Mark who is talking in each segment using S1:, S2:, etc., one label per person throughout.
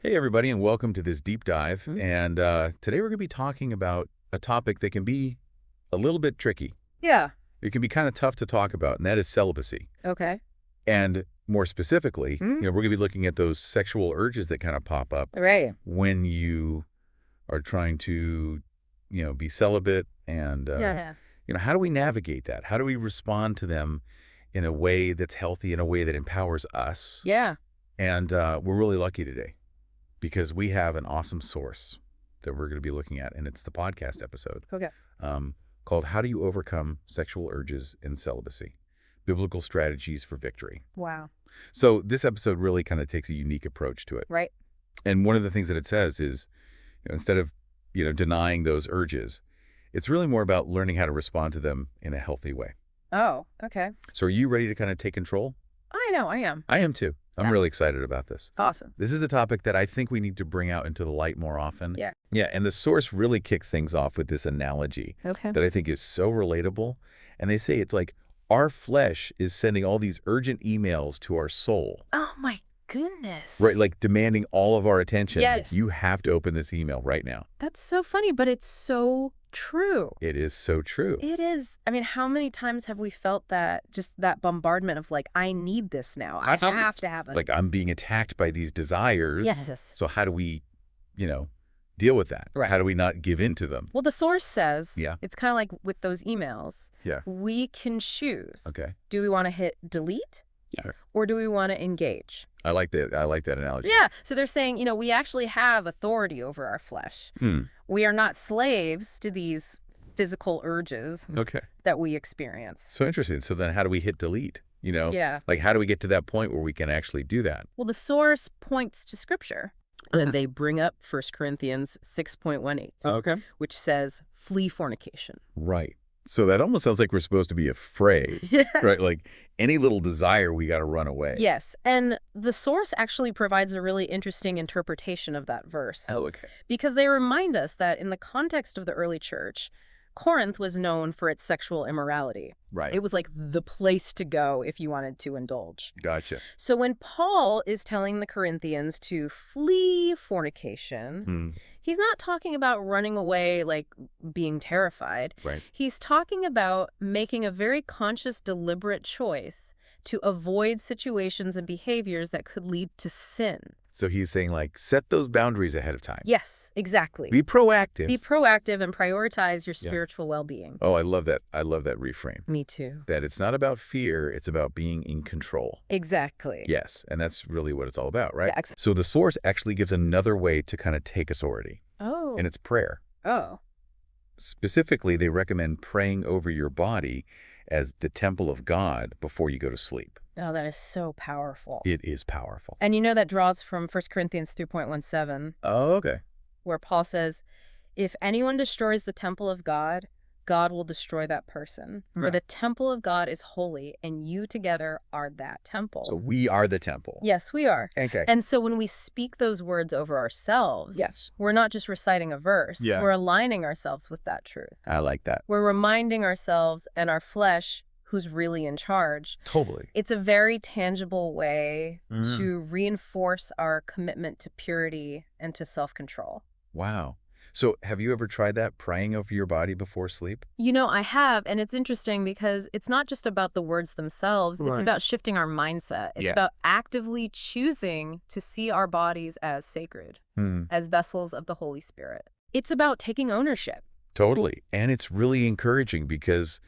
S1: Hey, everybody, and welcome to this deep dive.
S2: Mhm.
S1: And today we're going to be talking about a topic that can be a little bit tricky.
S2: Yeah.
S1: It can be kind of tough to talk about, and that is celibacy.
S2: Okay.
S1: And more specifically,
S2: Mhm.
S1: we're going to be looking at those sexual urges that kind of pop up
S2: Right.
S1: when you are trying to, be celibate. And,
S2: Yeah.
S1: how do we navigate that? How do we respond to them in a way that's healthy, in a way that empowers us?
S2: Yeah.
S1: And we're really lucky today, because we have an awesome source that we're going to be looking at, and it's the podcast episode
S2: Okay.
S1: um, called How Do You Overcome Sexual Urges in Celibacy? Biblical Strategies for Victory.
S2: Wow.
S1: So this episode really kind of takes a unique approach to it.
S2: Right.
S1: And one of the things that it says is, instead of, denying those urges, it's really more about learning how to respond to them in a healthy way.
S2: Oh, okay.
S1: So are you ready to kind of take control?
S2: I know. I am.
S1: I am too. I'm
S2: Yeah.
S1: really excited about this.
S2: Awesome.
S1: This is a topic that I think we need to bring out into the light more often.
S2: Yeah.
S1: Yeah, and the source really kicks things off with this analogy
S2: Okay.
S1: that I think is so relatable. And they say it's like our flesh is sending all these urgent emails to our soul,
S2: Oh my goodness.
S1: right? Like demanding all of our attention.
S2: Yeah.
S1: You have to open this email right now.
S2: That's so funny, but it's so true.
S1: It is so true.
S2: It is. I mean, how many times have we felt that, just that bombardment of like, I need this now. I have to have it.
S1: Like I'm being attacked by these desires.
S2: Yes.
S1: So how do we, deal with that?
S2: Right.
S1: How do we not give in to them?
S2: Well, the source says,
S1: Yeah.
S2: it's kind of like with those emails.
S1: Yeah.
S2: We can choose.
S1: Okay.
S2: Do we want to hit delete?
S1: Yeah.
S2: Or do we want to engage?
S1: I like that. I like that analogy.
S2: Yeah. So they're saying, we actually have authority over our flesh. We are not slaves to these physical urges
S1: Okay.
S2: that we experience.
S1: So interesting. So then how do we hit delete?
S2: Yeah.
S1: Like how do we get to that point where we can actually do that?
S2: Well, the source points to Scripture. And they bring up 1 Corinthians 6.18,
S1: Okay.
S2: which says, flee fornication.
S1: Right. So that almost sounds like we're supposed to be afraid, right? Like any little desire, we got to run away.
S2: Yes. And the source actually provides a really interesting interpretation of that verse.
S1: Oh, okay.
S2: Because they remind us that in the context of the early church, Corinth was known for its sexual immorality.
S1: Right.
S2: It was like the place to go if you wanted to indulge.
S1: Gotcha.
S2: So when Paul is telling the Corinthians to flee fornication, he's not talking about running away, like being terrified.
S1: Right.
S2: He's talking about making a very conscious, deliberate choice to avoid situations and behaviors that could lead to sin.
S1: So he's saying like set those boundaries ahead of time.
S2: Yes, exactly.
S1: Be proactive.
S2: Be proactive and prioritize your spiritual well-being.
S1: Oh, I love that. I love that reframe.
S2: Me too.
S1: That it's not about fear, it's about being in control.
S2: Exactly.
S1: Yes, and that's really what it's all about, right?
S2: Yeah,
S1: So the source actually gives another way to kind of take authority,
S2: Oh.
S1: and it's prayer.
S2: Oh.
S1: Specifically, they recommend praying over your body as the temple of God before you go to sleep.
S2: Oh, that is so powerful.
S1: It is powerful.
S2: And that draws from 1 Corinthians 3.17,
S1: Oh, okay.
S2: where Paul says, if anyone destroys the temple of God, God will destroy that person. For
S1: Right.
S2: the temple of God is holy, and you together are that temple.
S1: So we are the temple.
S2: Yes, we are.
S1: Okay.
S2: And so when we speak those words over ourselves,
S1: Yes.
S2: we're not just reciting a verse.
S1: Yeah.
S2: We're aligning ourselves with that truth.
S1: I like that.
S2: We're reminding ourselves and our flesh who's really in charge.
S1: Totally.
S2: It's a very tangible way
S1: Mhm.
S2: to reinforce our commitment to purity and to self-control.
S1: Wow. So have you ever tried that, praying over your body before sleep?
S2: I have, and it's interesting because it's not just about the words themselves. It's
S1: Right.
S2: about shifting our mindset. It's
S1: Yeah.
S2: about actively choosing to see our bodies as sacred, as vessels of the Holy Spirit. It's about taking ownership.
S1: Totally. And it's really encouraging because,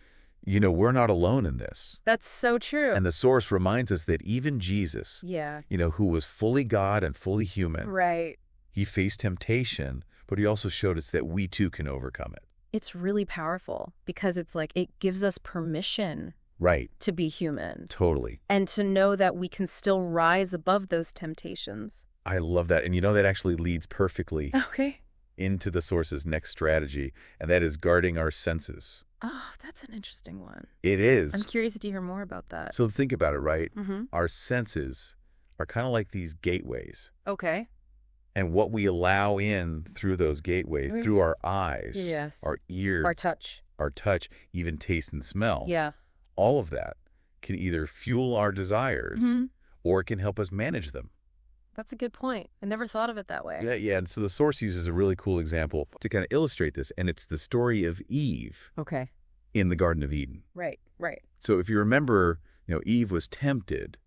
S1: we're not alone in this.
S2: That's so true.
S1: And the source reminds us that even Jesus,
S2: Yeah.
S1: who was fully God and fully human,
S2: Right.
S1: he faced temptation, but he also showed us that we too can overcome it.
S2: It's really powerful because it's like it gives us permission
S1: Right.
S2: to be human
S1: Totally.
S2: and to know that we can still rise above those temptations.
S1: I love that. And that actually leads perfectly
S2: Okay.
S1: into the source's next strategy, and that is guarding our senses.
S2: Oh, that's an interesting one.
S1: It is.
S2: I'm curious to hear more about that.
S1: So think about it, right?
S2: Mm-hmm.
S1: Our senses are kind of like these gateways.
S2: Okay.
S1: And what we allow in through those gateways,
S2: Right.
S1: through our eyes,
S2: Yes.
S1: our ears,
S2: Our touch.
S1: our touch, even taste and smell,
S2: Yeah.
S1: all of that can either fuel our desires
S2: Mm-hmm.
S1: or it can help us manage them.
S2: That's a good point. I never thought of it that way.
S1: Yeah, yeah. And so the source uses a really cool example to kind of illustrate this, and it's the story of Eve
S2: Okay.
S1: in the Garden of Eden.
S2: Right, right.
S1: So if you remember, Eve was tempted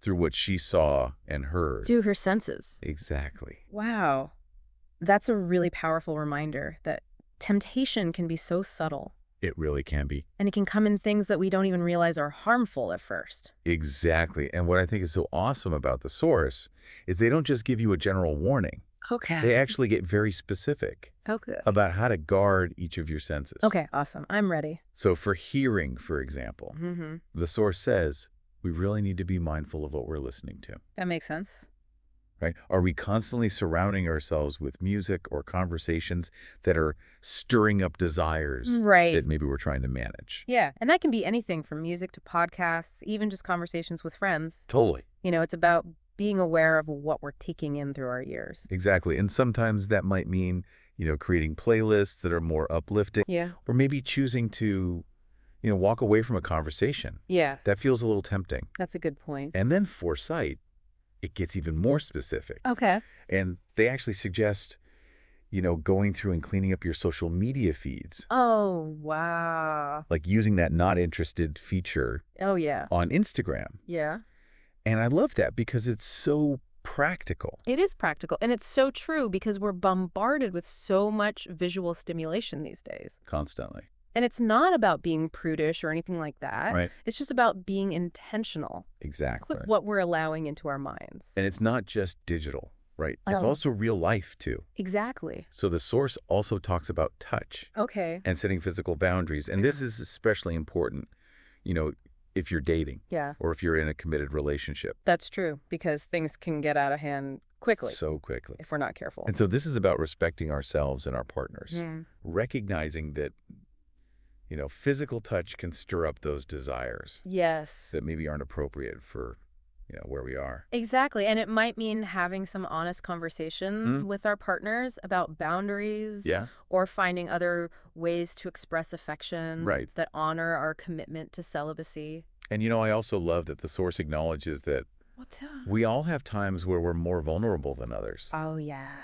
S1: through what she saw and heard.
S2: To her senses.
S1: Exactly.
S2: Wow. That's a really powerful reminder that temptation can be so subtle.
S1: It really can be.
S2: And it can come in things that we don't even realize are harmful at first.
S1: Exactly. And what I think is so awesome about the source is they don't just give you a general warning.
S2: Okay.
S1: They actually get very specific
S2: Oh, good.
S1: about how to guard each of your senses.
S2: Okay, awesome. I'm ready.
S1: So for hearing, for example,
S2: Mm-hmm.
S1: the source says we really need to be mindful of what we're listening to.
S2: That makes sense.
S1: Right? Are we constantly surrounding ourselves with music or conversations that are stirring up desires
S2: Right.
S1: that maybe we're trying to manage?
S2: Yeah, and that can be anything from music to podcasts, even just conversations with friends.
S1: Totally.
S2: It's about being aware of what we're taking in through our ears.
S1: Exactly. And sometimes that might mean, creating playlists that are more uplifting,
S2: Yeah.
S1: or maybe choosing to, walk away from a conversation.
S2: Yeah,
S1: That feels a little tempting.
S2: that's a good point.
S1: And then foresight, it gets even more specific.
S2: Okay.
S1: And they actually suggest, going through and cleaning up your social media feeds,
S2: Oh, wow.
S1: like using that not interested feature
S2: Oh, yeah.
S1: on Instagram.
S2: Yeah.
S1: And I love that because it's so practical.
S2: It is practical, and it's so true because we're bombarded with so much visual stimulation these days.
S1: Constantly.
S2: And it's not about being prudish or anything like that.
S1: Right.
S2: It's just about being intentional
S1: Exactly.
S2: with what we're allowing into our minds.
S1: And it's not just digital, right? It's
S2: Oh.
S1: also real life, too.
S2: Exactly.
S1: So the source also talks about touch
S2: Okay.
S1: and setting physical boundaries. And this is especially important, if you're dating
S2: Yeah,
S1: or if you're in a committed relationship.
S2: that's true because things can get out of hand quickly
S1: So quickly.
S2: if we're not careful.
S1: And so this is about respecting ourselves and our partners,
S2: Mm.
S1: recognizing that, physical touch can stir up those desires
S2: Yes.
S1: that maybe aren't appropriate for, where we are.
S2: Exactly. And it might mean having some honest conversations
S1: Mm.
S2: with our partners about boundaries
S1: Yeah.
S2: or finding other ways to express affection
S1: Right.
S2: that honor our commitment to celibacy.
S1: And, I also love that the source acknowledges that
S2: What's that?
S1: we all have times where we're more vulnerable than others.
S2: Oh, yeah.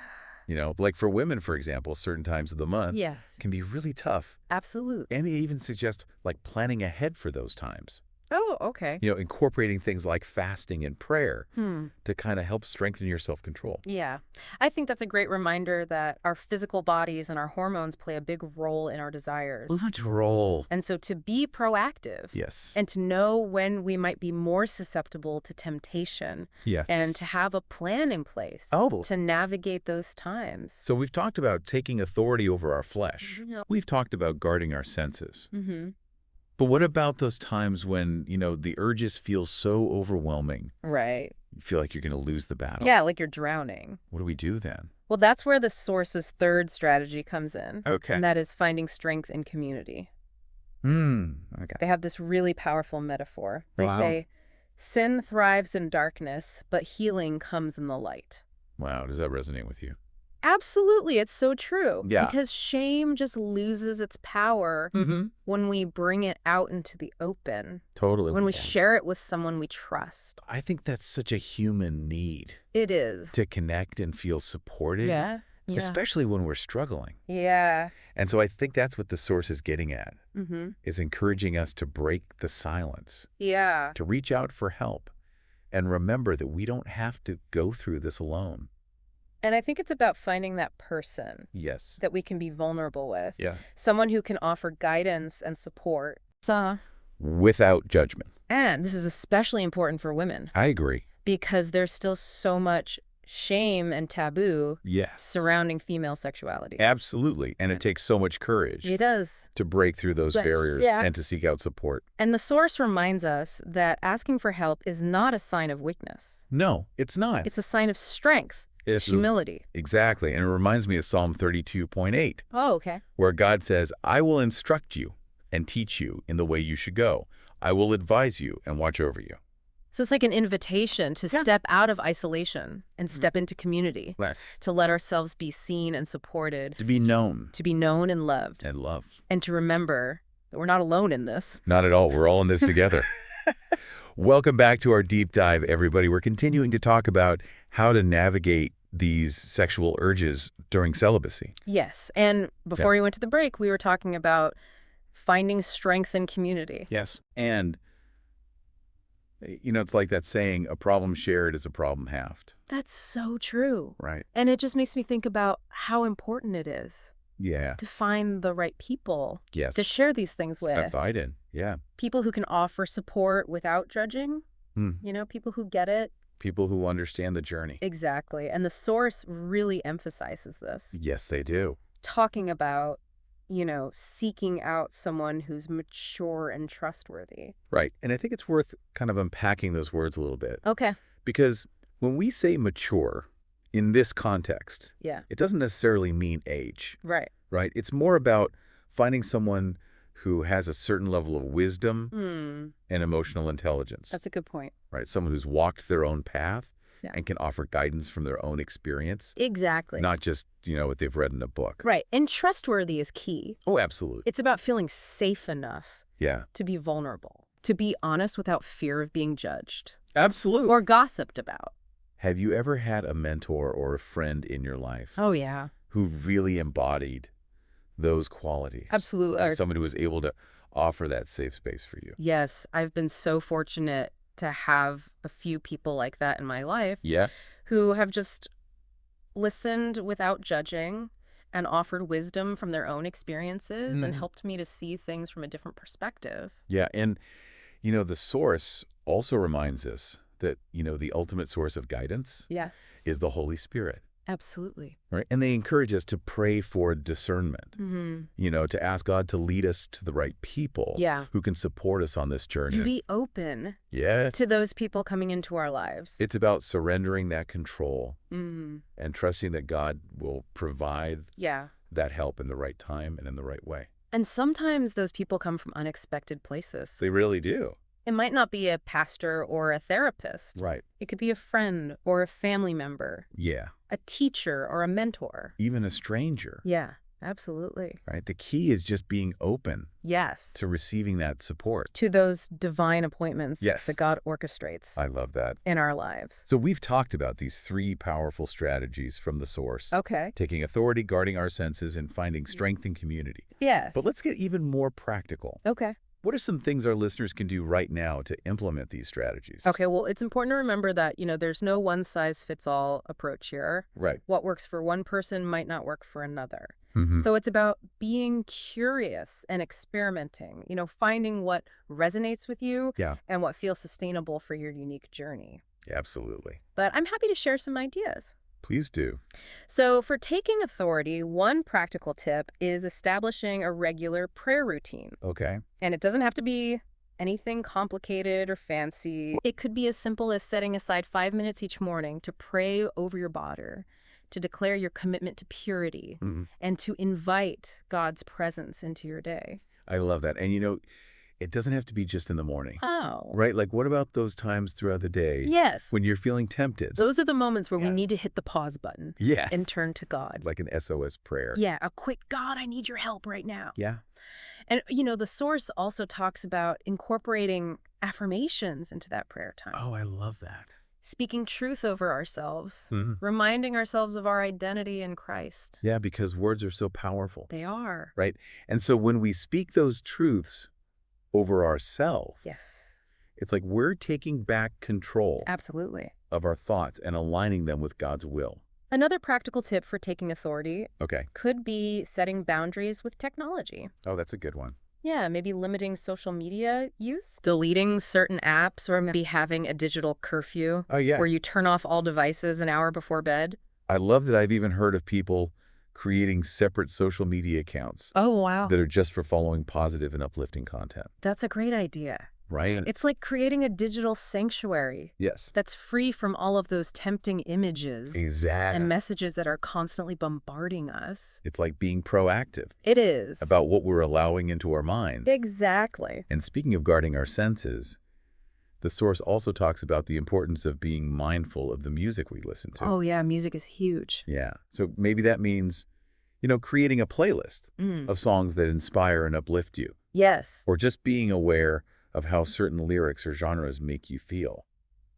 S1: Like for women, for example, certain times of the month
S2: Yes.
S1: can be really tough.
S2: Absolutely.
S1: And they even suggest like planning ahead for those times.
S2: Oh, okay.
S1: Incorporating things like fasting and prayer
S2: Hmm.
S1: to kind of help strengthen your self-control.
S2: Yeah. I think that's a great reminder that our physical bodies and our hormones play a big role in our desires.
S1: Roll.
S2: And so to be proactive
S1: Yes.
S2: and to know when we might be more susceptible to temptation
S1: Yes.
S2: and to have a plan in place
S1: Oh.
S2: to navigate those times.
S1: So we've talked about taking authority over our flesh.
S2: Yeah.
S1: We've talked about guarding our senses.
S2: Mm-hmm.
S1: But what about those times when, the urges feel so overwhelming,
S2: Right.
S1: you feel like you're going to lose the battle?
S2: Yeah, like you're drowning.
S1: What do we do then?
S2: Well, that's where the source's third strategy comes in.
S1: Okay.
S2: And that is finding strength in community.
S1: Okay.
S2: They have this really powerful metaphor. They
S1: Wow.
S2: say, sin thrives in darkness, but healing comes in the light.
S1: Wow. Does that resonate with you?
S2: Absolutely. It's so true.
S1: Yeah.
S2: Because shame just loses its power
S1: Mm-hmm.
S2: when we bring it out into the open,
S1: Totally.
S2: when we share it with someone we trust.
S1: I think that's such a human need
S2: It is.
S1: to connect and feel supported.
S2: Yeah. Yeah.
S1: Especially when we're struggling.
S2: Yeah.
S1: And so I think that's what the source is getting at,
S2: Mm-hmm.
S1: is encouraging us to break the silence,
S2: Yeah.
S1: to reach out for help, and remember that we don't have to go through this alone.
S2: And I think it's about finding that person
S1: Yes.
S2: that we can be vulnerable with.
S1: Yeah.
S2: Someone who can offer guidance and support.
S1: Without judgment.
S2: And this is especially important for women
S1: I agree.
S2: because there's still so much shame and taboo
S1: Yes.
S2: surrounding female sexuality.
S1: Absolutely. And it takes so much courage
S2: It does.
S1: to break through those
S2: Yes.
S1: barriers
S2: Yeah.
S1: and to seek out support.
S2: And the source reminds us that asking for help is not a sign of weakness.
S1: No, it's not.
S2: It's a sign of strength,
S1: It's
S2: humility.
S1: Exactly. And it reminds me of Psalm 32.8,
S2: Oh, okay.
S1: where God says, I will instruct you and teach you in the way you should go. I will advise you and watch over you.
S2: So it's like an invitation to
S1: Yeah.
S2: step out of isolation and step into community,
S1: Less.
S2: to let ourselves be seen and supported,
S1: To be known
S2: to be known and loved,
S1: and loved.
S2: and to remember that we're not alone in this.
S1: Not at all. We're all in this together. Welcome back to our deep dive, everybody. We're continuing to talk about how to navigate these sexual urges during celibacy.
S2: Yes. And
S1: Yeah.
S2: before we went to the break, we were talking about finding strength in community.
S1: Yes. And, it's like that saying, a problem shared is a problem halved.
S2: That's so true.
S1: Right.
S2: And it just makes me think about how important it is
S1: Yeah.
S2: to find the right people
S1: Yes.
S2: to share these things with.
S1: Invited. Yeah.
S2: People who can offer support without judging,
S1: Hmm.
S2: people who get it.
S1: People who understand the journey.
S2: Exactly. And the source really emphasizes this.
S1: Yes, they do.
S2: Talking about, seeking out someone who's mature and trustworthy.
S1: Right. And I think it's worth kind of unpacking those words a little bit.
S2: Okay.
S1: Because when we say mature in this context,
S2: Yeah.
S1: it doesn't necessarily mean age,
S2: Right.
S1: right? It's more about finding someone who has a certain level of wisdom and emotional intelligence,
S2: That's a good point.
S1: right? Someone who's walked their own path
S2: Yeah.
S1: and can offer guidance from their own experience,
S2: Exactly.
S1: not just, what they've read in a book.
S2: Right. And trustworthy is key.
S1: Oh, absolutely.
S2: It's about feeling safe enough
S1: Yeah.
S2: to be vulnerable, to be honest without fear of being judged
S1: Absolutely.
S2: or gossiped about.
S1: Have you ever had a mentor or a friend in your life
S2: Oh, yeah.
S1: who really embodied those qualities?
S2: Absolutely.
S1: Like someone who was able to offer that safe space for you?
S2: Yes. I've been so fortunate to have a few people like that in my life
S1: Yeah.
S2: who have just listened without judging and offered wisdom from their own experiences and helped me to see things from a different perspective.
S1: Yeah. And, the source also reminds us that, the ultimate source of guidance
S2: Yeah.
S1: is the Holy Spirit.
S2: Absolutely.
S1: Right. And they encourage us to pray for discernment, to ask God to lead us to the right people
S2: Yeah.
S1: who can support us on this journey.
S2: To be open
S1: Yeah.
S2: to those people coming into our lives.
S1: It's about surrendering that control
S2: Mhm.
S1: and trusting that God will provide
S2: Yeah.
S1: that help in the right time and in the right way.
S2: And sometimes those people come from unexpected places.
S1: They really do.
S2: It might not be a pastor or a therapist.
S1: Right.
S2: It could be a friend or a family member,
S1: Yeah.
S2: a teacher or a mentor.
S1: Even a stranger.
S2: Yeah, absolutely.
S1: Right. The key is just being open
S2: Yes.
S1: to receiving that support.
S2: To those divine appointments
S1: Yes.
S2: that God orchestrates
S1: I love that.
S2: in our lives.
S1: So we've talked about these 3 powerful strategies from the source.
S2: Okay.
S1: Taking authority, guarding our senses, and finding strength in community.
S2: Yes.
S1: But let's get even more practical.
S2: Okay.
S1: What are some things our listeners can do right now to implement these strategies?
S2: Okay, well, it's important to remember that, there's no one-size-fits-all approach here.
S1: Right.
S2: What works for one person might not work for another.
S1: Mm-hmm.
S2: So it's about being curious and experimenting, finding what resonates with you
S1: Yeah.
S2: and what feels sustainable for your unique journey.
S1: Absolutely.
S2: But I'm happy to share some ideas.
S1: Please do.
S2: So for taking authority, one practical tip is establishing a regular prayer routine.
S1: Okay.
S2: And it doesn't have to be anything complicated or fancy. It could be as simple as setting aside 5 minutes each morning to pray over your body, to declare your commitment to purity, and to invite God's presence into your day.
S1: I love that. And it doesn't have to be just in the morning.
S2: Oh.
S1: Right? Like, what about those times throughout the day
S2: Yes.
S1: when you're feeling tempted?
S2: Those are the moments where we
S1: Yeah.
S2: need to hit the pause button.
S1: Yes.
S2: And turn to God.
S1: Like an SOS prayer.
S2: Yeah, a quick, God, I need your help right now.
S1: Yeah.
S2: And, the source also talks about incorporating affirmations into that prayer time.
S1: Oh, I love that.
S2: Speaking truth over ourselves,
S1: Mhm.
S2: reminding ourselves of our identity in Christ.
S1: Yeah, because words are so powerful.
S2: They are.
S1: Right? And so when we speak those truths over ourselves,
S2: Yes,
S1: it's like we're taking back control
S2: absolutely.
S1: of our thoughts and aligning them with God's will.
S2: Another practical tip for taking authority
S1: Okay.
S2: could be setting boundaries with technology.
S1: Oh, that's a good one.
S2: Yeah, maybe limiting social media use, deleting certain apps, or maybe having a digital curfew
S1: Oh, yeah.
S2: where you turn off all devices an hour before bed.
S1: I love that I've even heard of people creating separate social media accounts
S2: Oh, wow.
S1: that are just for following positive and uplifting content.
S2: That's a great idea.
S1: Right?
S2: It's like creating a digital sanctuary
S1: Yes.
S2: that's free from all of those tempting images
S1: Exactly.
S2: and messages that are constantly bombarding us.
S1: It's like being proactive
S2: It is.
S1: about what we're allowing into our minds.
S2: Exactly.
S1: And speaking of guarding our senses, the source also talks about the importance of being mindful of the music we listen to.
S2: Oh, yeah, music is huge.
S1: Yeah. So maybe that means, creating a playlist of songs that inspire and uplift you,
S2: Yes.
S1: or just being aware of how certain lyrics or genres make you feel.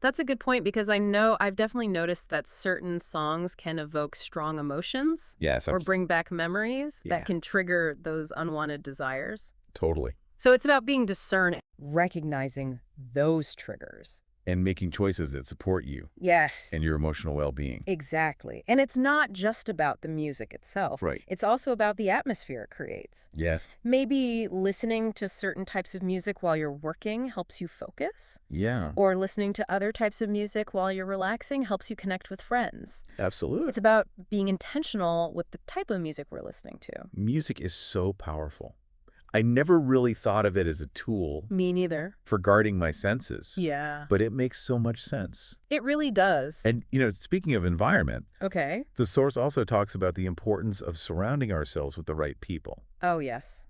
S2: That's a good point because I know I've definitely noticed that certain songs can evoke strong emotions
S1: Yes,
S2: or bring back memories
S1: yeah,
S2: that can trigger those unwanted desires.
S1: totally.
S2: So it's about being discerning, recognizing those triggers.
S1: And making choices that support you
S2: Yes.
S1: and your emotional well-being.
S2: Exactly. And it's not just about the music itself.
S1: Right.
S2: It's also about the atmosphere it creates.
S1: Yes.
S2: Maybe listening to certain types of music while you're working helps you focus,
S1: Yeah,
S2: or listening to other types of music while you're relaxing helps you connect with friends.
S1: absolutely.
S2: It's about being intentional with the type of music we're listening to.
S1: Music is so powerful. I never really thought of it as a tool
S2: Me neither.
S1: for guarding my senses,
S2: Yeah.
S1: but it makes so much sense.
S2: It really does.
S1: And, speaking of environment,
S2: Okay.
S1: the source also talks about the importance of surrounding ourselves with the right people.
S2: Oh, yes.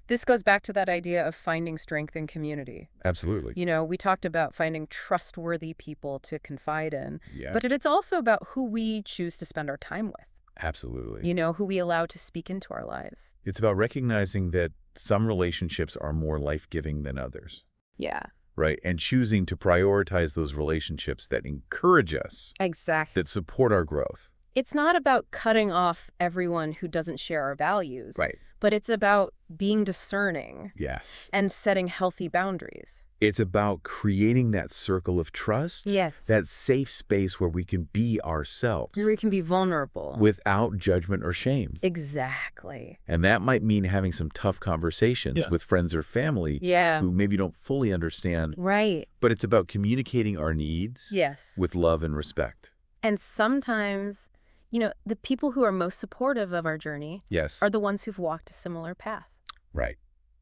S2: This goes back to that idea of finding strength in community.
S1: Absolutely.
S2: We talked about finding trustworthy people to confide in,
S1: Yeah,
S2: but it's also about who we choose to spend our time with,
S1: absolutely.
S2: who we allow to speak into our lives.
S1: It's about recognizing that some relationships are more life-giving than others,
S2: Yeah,
S1: right? And choosing to prioritize those relationships that encourage us,
S2: exactly.
S1: that support our growth.
S2: It's not about cutting off everyone who doesn't share our values,
S1: Right.
S2: but it's about being discerning
S1: Yes.
S2: and setting healthy boundaries.
S1: It's about creating that circle of trust,
S2: Yes.
S1: that safe space where we can be ourselves
S2: Where we can be vulnerable.
S1: without judgment or shame.
S2: Exactly.
S1: And that might mean having some tough conversations with friends or family
S2: Yeah.
S1: who maybe don't fully understand,
S2: Right.
S1: but it's about communicating our needs
S2: Yes.
S1: with love and respect.
S2: And sometimes, the people who are most supportive of our journey
S1: Yes.
S2: are the ones who've walked a similar path.
S1: Right.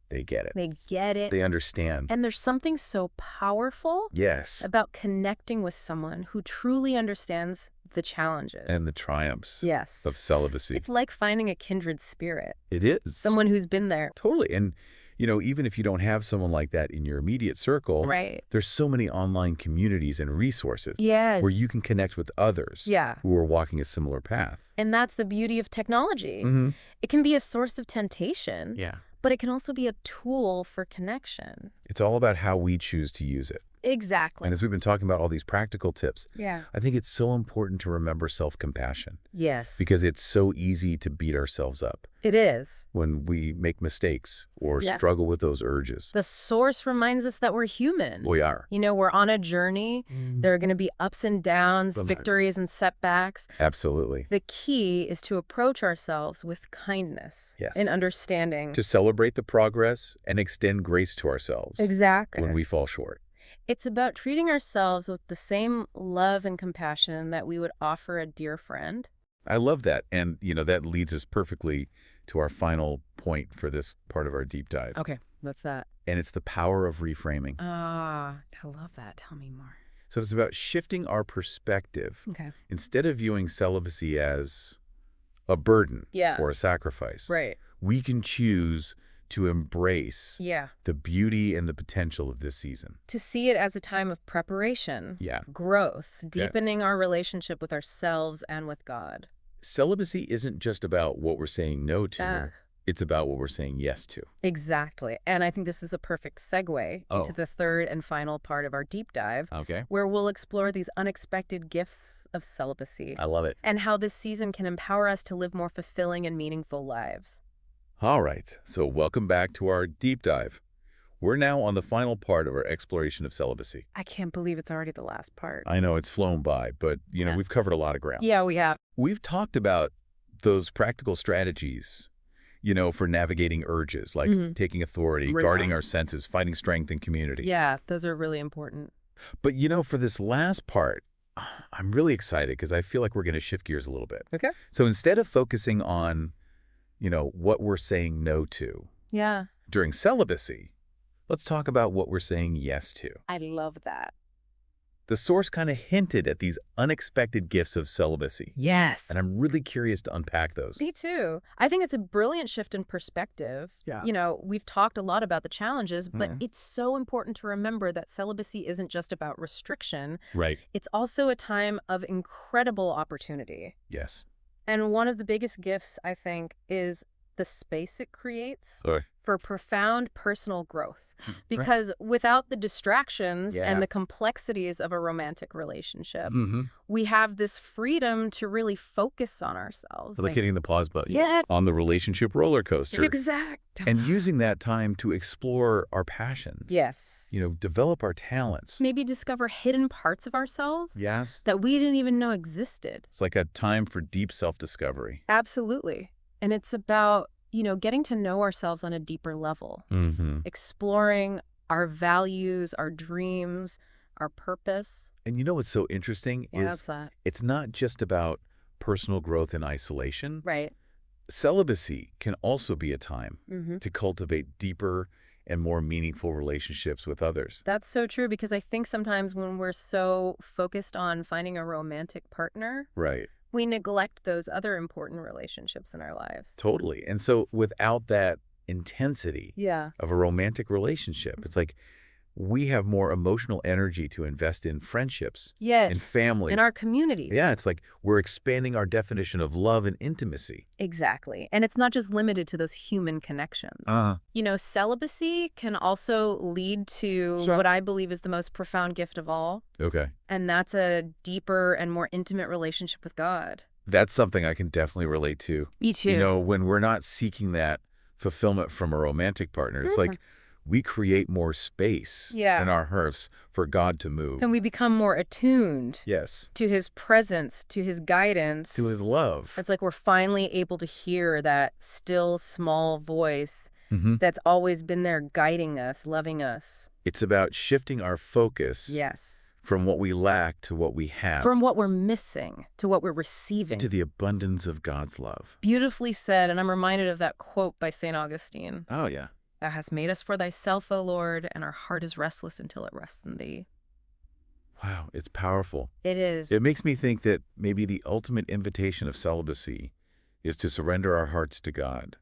S1: They get it.
S2: They get it.
S1: They understand.
S2: And there's something so powerful
S1: Yes.
S2: about connecting with someone who truly understands the challenges.
S1: And the triumphs
S2: Yes.
S1: of celibacy.
S2: It's like finding a kindred spirit,
S1: It is.
S2: someone who's been there.
S1: Totally. And, even if you don't have someone like that in your immediate circle,
S2: Right.
S1: there's so many online communities and resources
S2: Yes.
S1: where you can connect with others
S2: Yeah.
S1: who are walking a similar path.
S2: And that's the beauty of technology.
S1: Mm-hmm.
S2: It can be a source of temptation,
S1: Yeah.
S2: but it can also be a tool for connection.
S1: It's all about how we choose to use it.
S2: Exactly.
S1: And as we've been talking about all these practical tips,
S2: Yeah.
S1: I think it's so important to remember self-compassion
S2: Yes.
S1: because it's so easy to beat ourselves up
S2: It is.
S1: when we make mistakes or
S2: Yeah.
S1: struggle with those urges.
S2: The source reminds us that we're human.
S1: We are.
S2: We're on a journey. There are going to be ups and downs,
S1: Right.
S2: victories and setbacks.
S1: Absolutely.
S2: The key is to approach ourselves with kindness
S1: Yes.
S2: and understanding.
S1: To celebrate the progress and extend grace to ourselves
S2: Exactly.
S1: when we fall short.
S2: It's about treating ourselves with the same love and compassion that we would offer a dear friend.
S1: I love that. And, that leads us perfectly to our final point for this part of our deep dive.
S2: Okay, what's that?
S1: And it's the power of reframing.
S2: Ah, I love that. Tell me more.
S1: So it's about shifting our perspective.
S2: Okay.
S1: Instead of viewing celibacy as a burden
S2: Yeah.
S1: or a sacrifice,
S2: Right.
S1: we can choose to embrace
S2: Yeah.
S1: the beauty and the potential of this season.
S2: To see it as a time of preparation,
S1: Yeah.
S2: growth, deepening our relationship with ourselves and with God.
S1: Celibacy isn't just about what we're saying no to.
S2: Ah.
S1: It's about what we're saying yes to.
S2: Exactly. And I think this is a perfect segue into the third and final part of our deep dive,
S1: Okay.
S2: where we'll explore these unexpected gifts of celibacy
S1: I love it.
S2: and how this season can empower us to live more fulfilling and meaningful lives.
S1: All right. So welcome back to our deep dive. We're now on the final part of our exploration of celibacy.
S2: I can't believe it's already the last part.
S1: I know it's flown by, but,
S2: Yeah.
S1: we've covered a lot of ground.
S2: Yeah, we have.
S1: We've talked about those practical strategies, for navigating urges, like taking authority,
S2: Right.
S1: guarding our senses, finding strength in community.
S2: Yeah, those are really important.
S1: But, for this last part, I'm really excited because I feel like we're going to shift gears a little bit.
S2: Okay.
S1: So instead of focusing on, what we're saying no to
S2: Yeah,
S1: during celibacy, let's talk about what we're saying yes to.
S2: I love that.
S1: The source kind of hinted at these unexpected gifts of celibacy.
S2: Yes.
S1: And I'm really curious to unpack those.
S2: Me too. I think it's a brilliant shift in perspective.
S1: Yeah.
S2: We've talked a lot about the challenges, but it's so important to remember that celibacy isn't just about restriction.
S1: Right.
S2: It's also a time of incredible opportunity.
S1: Yes.
S2: And one of the biggest gifts, I think, is the space it creates
S1: Sorry.
S2: for profound personal growth.
S1: Right.
S2: Because without the distractions
S1: Yeah.
S2: and the complexities of a romantic relationship,
S1: Mm-hmm.
S2: we have this freedom to really focus on ourselves.
S1: Like hitting the pause button
S2: yeah,
S1: on the relationship roller coaster.
S2: exact.
S1: And using that time to explore our passions.
S2: Yes.
S1: Develop our talents.
S2: Maybe discover hidden parts of ourselves
S1: Yes.
S2: that we didn't even know existed.
S1: It's like a time for deep self-discovery.
S2: Absolutely. And it's about, getting to know ourselves on a deeper level,
S1: Mm-hmm.
S2: exploring our values, our dreams, our purpose.
S1: And what's so interesting
S2: What's
S1: is
S2: that?
S1: it's not just about personal growth in isolation.
S2: Right.
S1: Celibacy can also be a time
S2: Mm-hmm.
S1: to cultivate deeper and more meaningful relationships with others.
S2: That's so true, because I think sometimes when we're so focused on finding a romantic partner,
S1: Right.
S2: we neglect those other important relationships in our lives.
S1: Totally. And so without that intensity
S2: Yeah.
S1: of a romantic relationship, it's like we have more emotional energy to invest in friendships
S2: Yes.
S1: and family.
S2: In our communities.
S1: Yeah, it's like we're expanding our definition of love and intimacy.
S2: Exactly. And it's not just limited to those human connections. Celibacy can also lead to what I believe is the most profound gift of all.
S1: Okay.
S2: And that's a deeper and more intimate relationship with God.
S1: That's something I can definitely relate to.
S2: Me too.
S1: When we're not seeking that fulfillment from a romantic partner, it's like we create more space in our hearts for God to move.
S2: And we become more attuned
S1: Yes.
S2: to his presence, to his guidance.
S1: To his love.
S2: It's like we're finally able to hear that still small voice
S1: Mm-hmm.
S2: that's always been there guiding us, loving us.
S1: It's about shifting our focus
S2: Yes.
S1: from what we lack to what we have.
S2: From what we're missing to what we're receiving.
S1: Into the abundance of God's love.
S2: Beautifully said, and I'm reminded of that quote by St. Augustine.
S1: Oh, yeah.
S2: Thou hast made us for thyself, O Lord, and our heart is restless until it rests in thee.
S1: Wow, it's powerful.
S2: It is.
S1: It makes me think that maybe the ultimate invitation of celibacy is to surrender our hearts to God,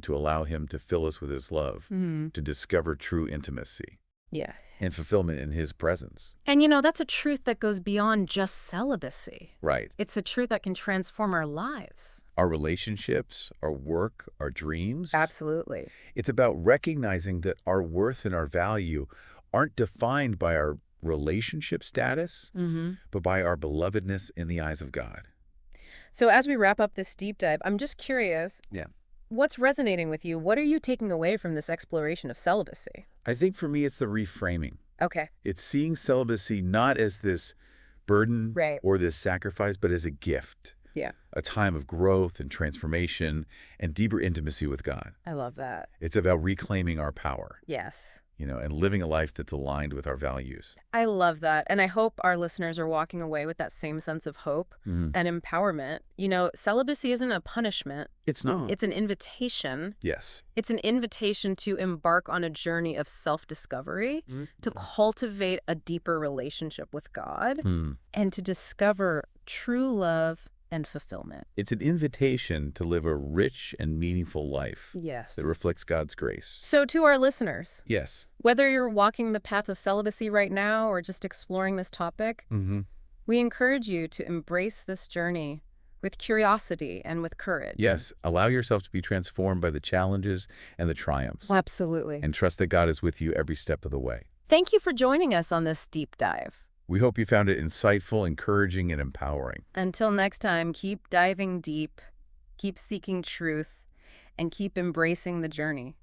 S1: to allow him to fill us with his love, to discover true intimacy
S2: Yeah.
S1: and fulfillment in his presence.
S2: And that's a truth that goes beyond just celibacy.
S1: Right.
S2: It's a truth that can transform our lives.
S1: Our relationships, our work, our dreams.
S2: Absolutely.
S1: It's about recognizing that our worth and our value aren't defined by our relationship status, but by our belovedness in the eyes of God.
S2: So as we wrap up this deep dive, I'm just curious.
S1: Yeah.
S2: What's resonating with you? What are you taking away from this exploration of celibacy?
S1: I think for me, it's the reframing.
S2: Okay.
S1: It's seeing celibacy not as this burden
S2: Right.
S1: or this sacrifice, but as a gift.
S2: Yeah.
S1: A time of growth and transformation and deeper intimacy with God.
S2: I love that.
S1: It's about reclaiming our power,
S2: Yes.
S1: and living a life that's aligned with our values.
S2: I love that. And I hope our listeners are walking away with that same sense of hope and empowerment. Celibacy isn't a punishment.
S1: It's not.
S2: It's an invitation.
S1: Yes.
S2: It's an invitation to embark on a journey of self-discovery, to cultivate a deeper relationship with God, and to discover true love and fulfillment.
S1: It's an invitation to live a rich and meaningful life
S2: Yes.
S1: that reflects God's grace.
S2: So to our listeners,
S1: Yes.
S2: whether you're walking the path of celibacy right now or just exploring this topic, we encourage you to embrace this journey with curiosity and with courage.
S1: Yes. Allow yourself to be transformed by the challenges and the triumphs.
S2: Absolutely.
S1: And trust that God is with you every step of the way.
S2: Thank you for joining us on this deep dive.
S1: We hope you found it insightful, encouraging, and empowering.
S2: Until next time, keep diving deep, keep seeking truth, and keep embracing the journey.